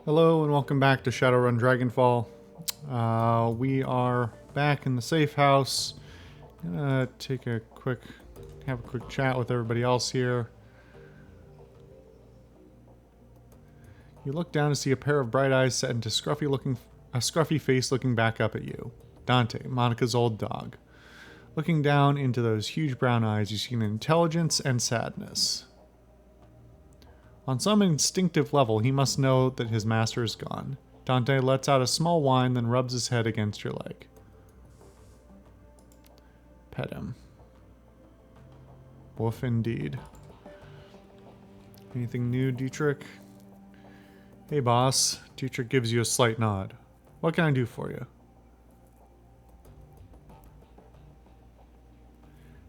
Hello and welcome back to Shadowrun Dragonfall. We are back in the safe house. Gonna have a quick chat with everybody else here. You look down to see a pair of bright eyes set into a scruffy face looking back up at you. Dante, Monica's old dog. Looking down into those huge brown eyes, you see an intelligence and sadness. On some instinctive level, he must know that his master is gone. Dante lets out a small whine, then rubs his head against your leg. Pet him. Woof indeed. Anything new, Dietrich? Hey, boss. Dietrich gives you a slight nod. What can I do for you?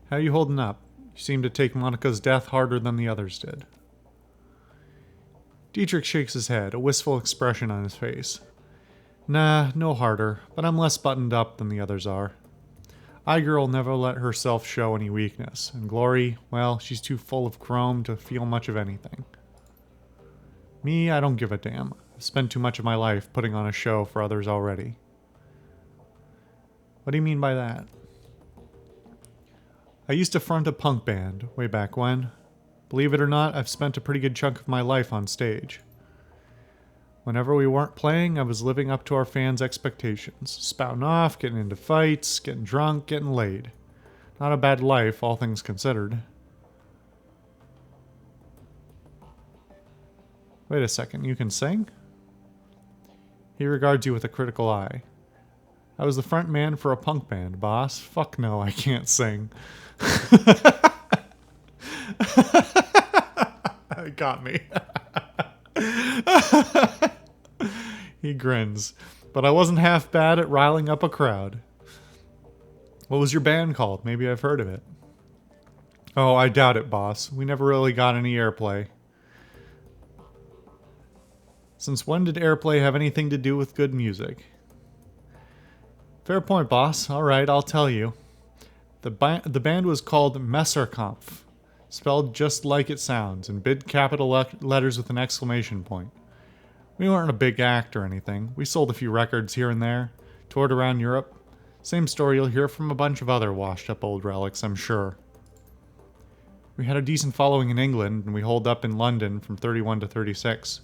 How are you holding up? You seem to take Monica's death harder than the others did. Dietrich shakes his head, a wistful expression on his face. Nah, no harder, but I'm less buttoned up than the others are. Igir'll never let herself show any weakness, and Glory, well, she's too full of chrome to feel much of anything. Me, I don't give a damn. I've spent too much of my life putting on a show for others already. What do you mean by that? I used to front a punk band, way back when. Believe it or not, I've spent a pretty good chunk of my life on stage. Whenever we weren't playing, I was living up to our fans' expectations. Spouting off, getting into fights, getting drunk, getting laid. Not a bad life, all things considered. Wait a second, you can sing? He regards you with a critical eye. I was the front man for a punk band, boss. Fuck no, I can't sing. Got me. He grins. But I wasn't half bad at riling up a crowd. What was your band called? Maybe I've heard of it. Oh, I doubt it, boss. We never really got any airplay. Since when did airplay have anything to do with good music? Fair point, boss. Alright, I'll tell you. The band was called Messerkampf. Spelled just like it sounds, in big capital letters with an exclamation point. We weren't a big act or anything. We sold a few records here and there, toured around Europe. Same story you'll hear from a bunch of other washed-up old relics, I'm sure. We had a decent following in England, and we holed up in London from 31 to 36.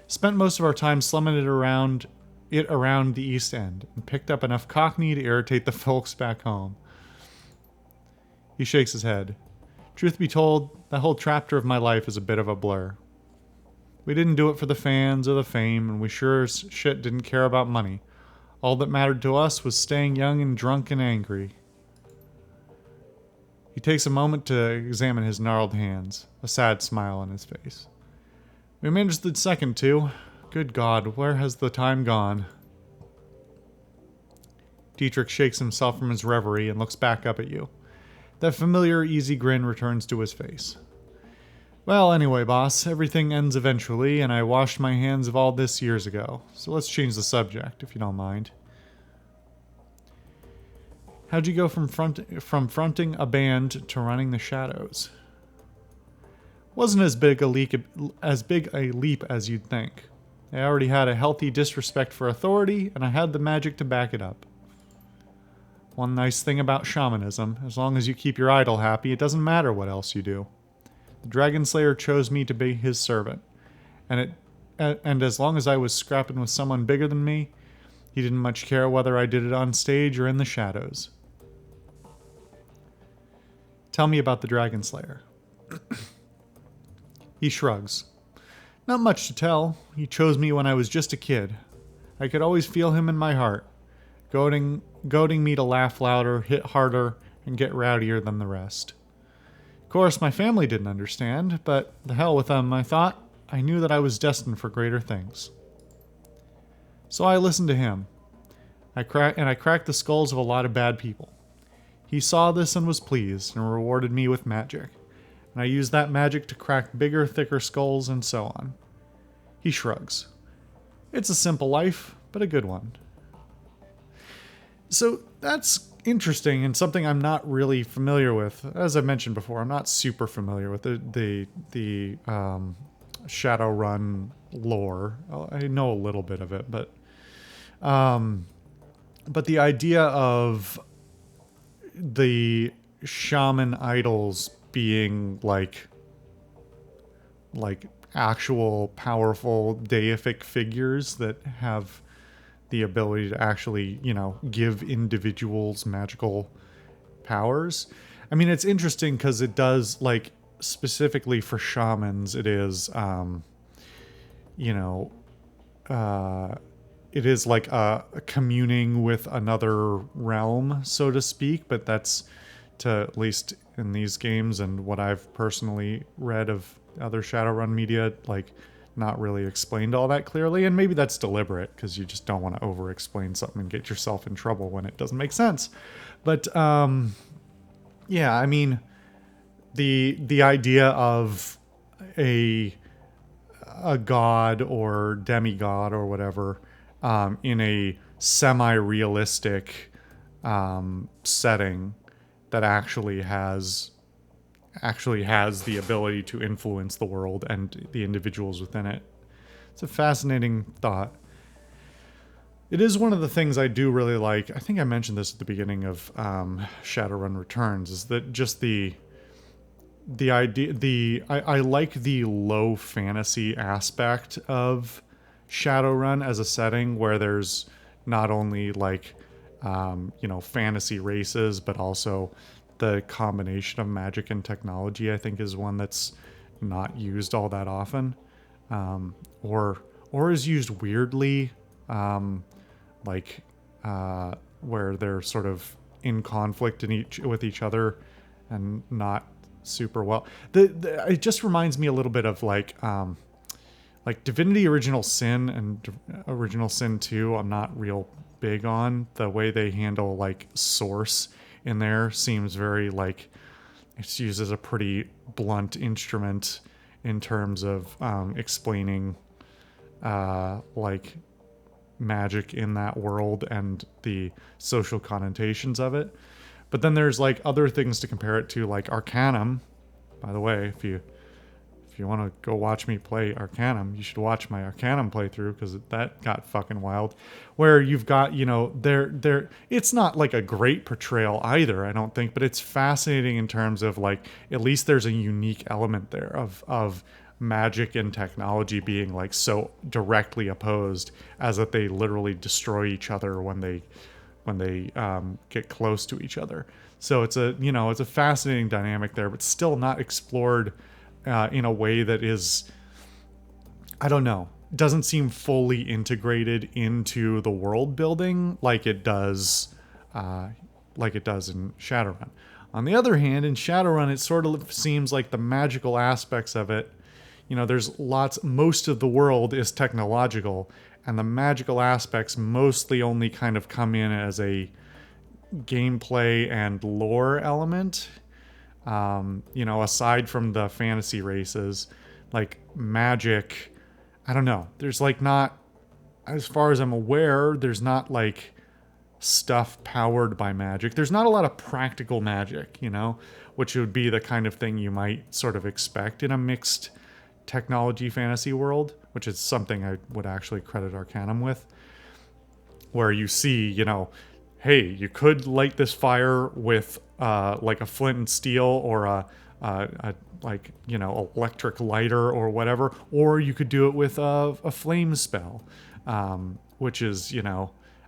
Spent most of our time slumming it around the East End, and picked up enough Cockney to irritate the folks back home. He shakes his head. Truth be told, that whole chapter of my life is a bit of a blur. We didn't do it for the fans or the fame, and we sure as shit didn't care about money. All that mattered to us was staying young and drunk and angry. He takes a moment to examine his gnarled hands, a sad smile on his face. We managed the second two. Good God, where has the time gone? Dietrich shakes himself from his reverie and looks back up at you. That familiar, easy grin returns to his face. Well, anyway, boss, everything ends eventually, and I washed my hands of all this years ago. So let's change the subject, if you don't mind. How'd you go from fronting a band to running the Shadows? Wasn't as big a leap as you'd think. I already had a healthy disrespect for authority, and I had the magic to back it up. One nice thing about shamanism, as long as you keep your idol happy, it doesn't matter what else you do. The Dragon Slayer chose me to be his servant, and as long as I was scrapping with someone bigger than me, he didn't much care whether I did it on stage or in the shadows. Tell me about the Dragon Slayer. He shrugs. Not much to tell. He chose me when I was just a kid. I could always feel him in my heart, goading me to laugh louder, hit harder, and get rowdier than the rest. Of course, my family didn't understand, but the hell with them, I thought. I knew that I was destined for greater things. So I listened to him. I cracked the skulls of a lot of bad people. He saw this and was pleased, and rewarded me with magic. And I used that magic to crack bigger, thicker skulls, and so on. He shrugs. It's a simple life, but a good one. So that's interesting and something I'm not really familiar with. As I mentioned before, I'm not super familiar with the Shadowrun lore. I know a little bit of it, but the idea of the shaman idols being like actual powerful deific figures that have the ability to actually, give individuals magical powers. I mean, it's interesting because it does, like, specifically for shamans, it is, you know, it is like a communing with another realm, so to speak, but that's, to at least in these games and what I've personally read of other Shadowrun media, like, not really explained all that clearly. And maybe that's deliberate because you just don't want to over explain something and get yourself in trouble when it doesn't make sense. But yeah, I mean, the idea of a god or demigod or whatever, in a semi-realistic setting that actually has the ability to influence the world and the individuals within it. It's a fascinating thought. It is one of the things I do really like. I think I mentioned this at the beginning of Shadowrun Returns, is that just the idea, I like the low fantasy aspect of Shadowrun as a setting where there's not only like fantasy races, but also the combination of magic and technology. I think is one that's not used all that often, or is used weirdly, where they're sort of in conflict with each other and not super well. It just reminds me a little bit of like Divinity Original Sin and Original Sin 2. I'm not real big on the way they handle like source in there. Seems very like it's used as a pretty blunt instrument in terms of explaining like magic in that world and the social connotations of it. But then there's like other things to compare it to, like Arcanum. By the way, if you want to go watch me play Arcanum, you should watch my Arcanum playthrough, because that got fucking wild. Where you've got, it's not like a great portrayal either, I don't think, but it's fascinating in terms of like, at least there's a unique element there of magic and technology being like so directly opposed, as that they literally destroy each other when they get close to each other. So it's a fascinating dynamic there, but still not explored in a way that is, I don't know, doesn't seem fully integrated into the world building like it does in Shadowrun. On the other hand, in Shadowrun, it sort of seems like the magical aspects of it, there's most of the world is technological, and the magical aspects mostly only kind of come in as a gameplay and lore element. Aside from the fantasy races, like magic, I don't know. There's like not, as far as I'm aware, there's not like stuff powered by magic. There's not a lot of practical magic, which would be the kind of thing you might sort of expect in a mixed technology fantasy world, which is something I would actually credit Arcanum with, where you see, hey, you could light this fire with like a flint and steel or a electric lighter or whatever, or you could do it with a flame spell, which is,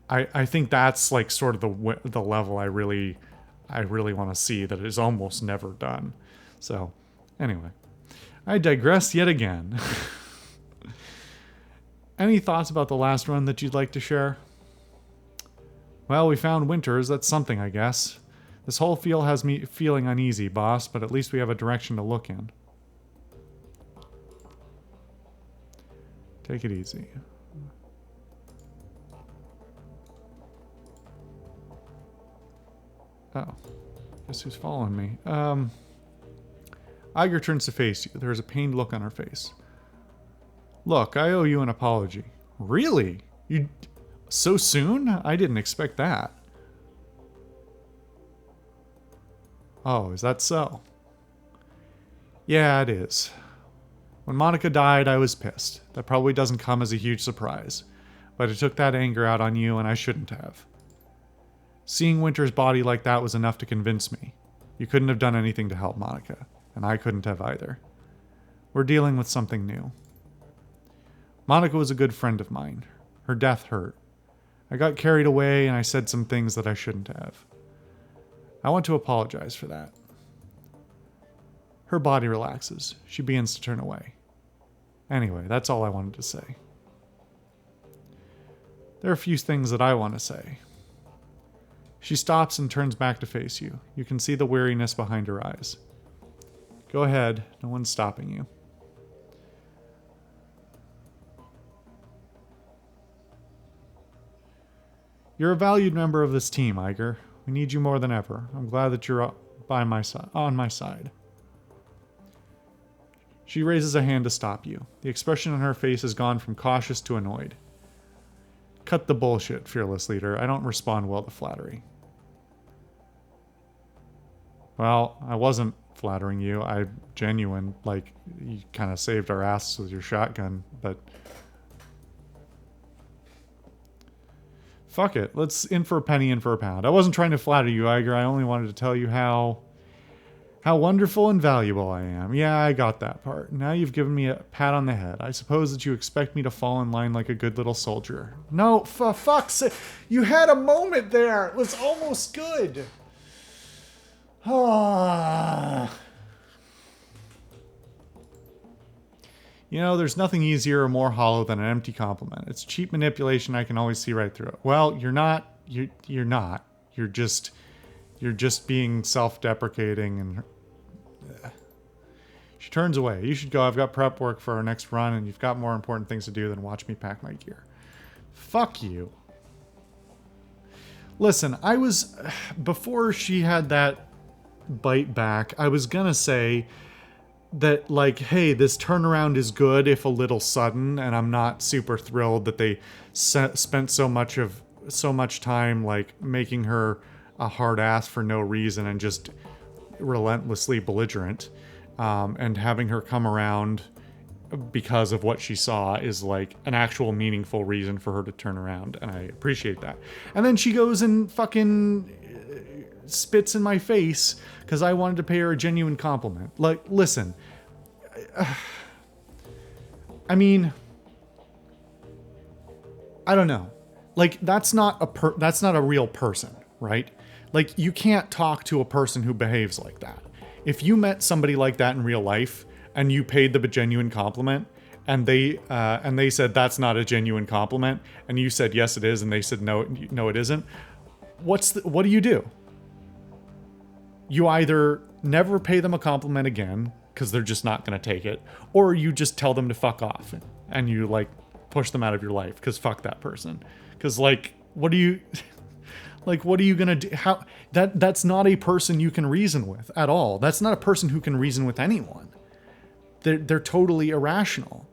I think that's like sort of the level I really want to see that is almost never done. So anyway, I digress yet again. Any thoughts about the last run that you'd like to share? Well, we found Winters. That's something, I guess. This whole field has me feeling uneasy, boss, but at least we have a direction to look in. Take it easy. Oh. Guess who's following me? Iger turns to face you. There is a pained look on her face. Look, I owe you an apology. Really? You... so soon? I didn't expect that. Oh, is that so? Yeah, it is. When Monica died, I was pissed. That probably doesn't come as a huge surprise. But I took that anger out on you, and I shouldn't have. Seeing Winter's body like that was enough to convince me. You couldn't have done anything to help Monica, and I couldn't have either. We're dealing with something new. Monica was a good friend of mine. Her death hurt. I got carried away, and I said some things that I shouldn't have. I want to apologize for that. Her body relaxes. She begins to turn away. Anyway, that's all I wanted to say. There are a few things that I want to say. She stops and turns back to face you. You can see the weariness behind her eyes. Go ahead. No one's stopping you. You're a valued member of this team, Iger. We need you more than ever. I'm glad that you're on my side. She raises a hand to stop you. The expression on her face has gone from cautious to annoyed. Cut the bullshit, fearless leader. I don't respond well to flattery. Well, I wasn't flattering you. I'm genuine. Like, you kind of saved our asses with your shotgun, but... Fuck it. Let's in for a penny, in for a pound. I wasn't trying to flatter you, Iger. I only wanted to tell you how wonderful and valuable I am. Yeah, I got that part. Now you've given me a pat on the head. I suppose that you expect me to fall in line like a good little soldier. No, for fuck's sake. You had a moment there. It was almost good. Ah. You know, there's nothing easier or more hollow than an empty compliment. It's cheap manipulation. I can always see right through it. Well, you're not. You're not. You're just being self-deprecating and... She turns away. You should go. I've got prep work for our next run, and you've got more important things to do than watch me pack my gear. Fuck you. Listen, I was... Before she had that bite back, I was gonna say that, like, hey, this turnaround is good if a little sudden, and I'm not super thrilled that they spent so much time, like, making her a hard ass for no reason and just relentlessly belligerent, and having her come around because of what she saw is like an actual meaningful reason for her to turn around, and I appreciate that. And then she goes and fucking spits in my face because I wanted to pay her a genuine compliment. Like, listen, I mean, I don't know. Like, that's not a real person, right? Like, you can't talk to a person who behaves like that. If you met somebody like that in real life and you paid them a genuine compliment and they said that's not a genuine compliment and you said yes it is and they said no it isn't, what do you do? You either never pay them a compliment again because they're just not going to take it, or you just tell them to fuck off and you like push them out of your life because fuck that person. Because like, what are you gonna do? How that's not a person you can reason with at all. That's not a person who can reason with anyone. They're totally irrational.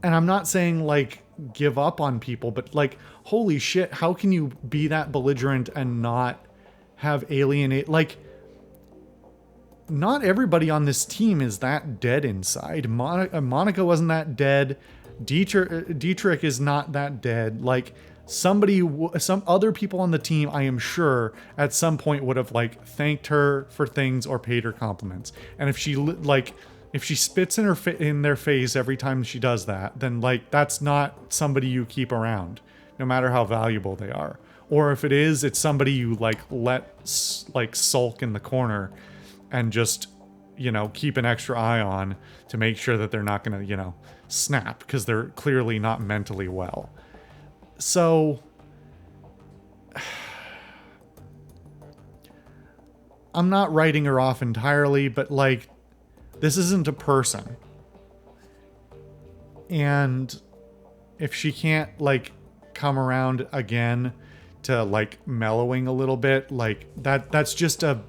And I'm not saying like give up on people, but like, holy shit, how can you be that belligerent and not have alienate? Like, not everybody on this team is that dead inside. Monica wasn't that dead. Dietrich is not that dead. Like, some other people on the team, I am sure, at some point would have like thanked her for things or paid her compliments. And if she spits in their face every time she does that, then like that's not somebody you keep around, no matter how valuable they are. Or if it is, it's somebody you like let like sulk in the corner and just, you know, keep an extra eye on to make sure that they're not gonna, you know, snap because they're clearly not mentally well. So, I'm not writing her off entirely, but like, this isn't a person. And if she can't like come around again to like mellowing a little bit, like that's just a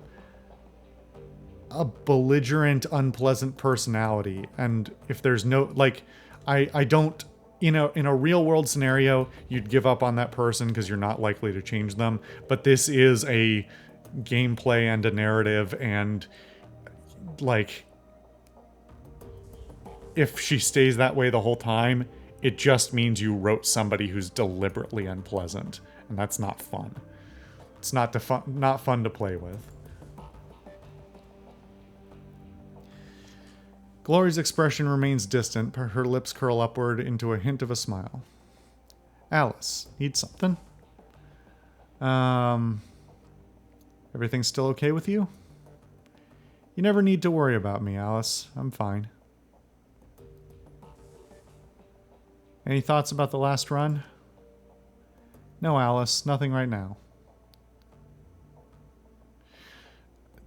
belligerent, unpleasant personality. And if there's no, like, I don't, you know, in a real world scenario, you'd give up on that person because you're not likely to change them. But this is a gameplay and a narrative, and like, if she stays that way the whole time, it just means you wrote somebody who's deliberately unpleasant, and that's not fun. It's not fun to play with. Glory's expression remains distant, but her lips curl upward into a hint of a smile. Alice, need something? Everything still okay with you? You never need to worry about me, Alice. I'm fine. Any thoughts about the last run? No, Alice, nothing right now.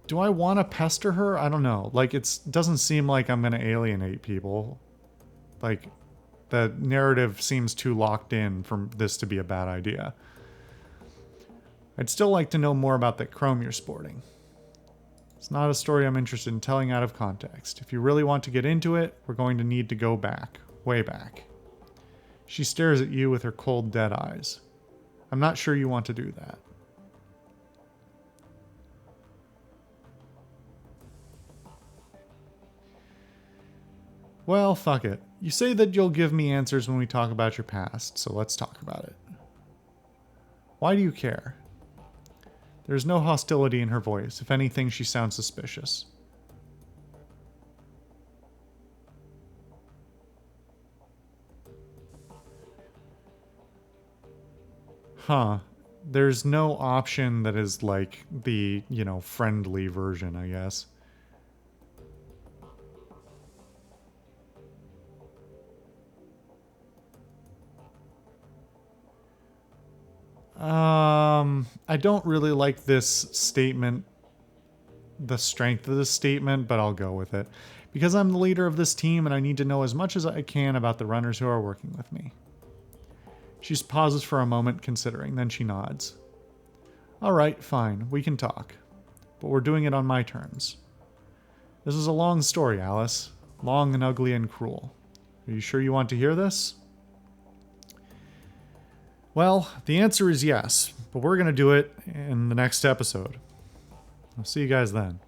Do I want to pester her? I don't know. Like, it doesn't seem like I'm going to alienate people. Like, the narrative seems too locked in for this to be a bad idea. I'd still like to know more about that chrome you're sporting. It's not a story I'm interested in telling out of context. If you really want to get into it, we're going to need to go back. Way back. She stares at you with her cold, dead eyes. I'm not sure you want to do that. Well, fuck it. You say that you'll give me answers when we talk about your past, so let's talk about it. Why do you care? There's no hostility in her voice. If anything, she sounds suspicious. Huh. There's no option that is like the, friendly version, I guess. I don't really like this statement, the strength of this statement, but I'll go with it. Because I'm the leader of this team and I need to know as much as I can about the runners who are working with me. She pauses for a moment, considering, then she nods. All right, fine, we can talk. But we're doing it on my terms. This is a long story, Alice. Long and ugly and cruel. Are you sure you want to hear this? Well, the answer is yes, but we're going to do it in the next episode. I'll see you guys then.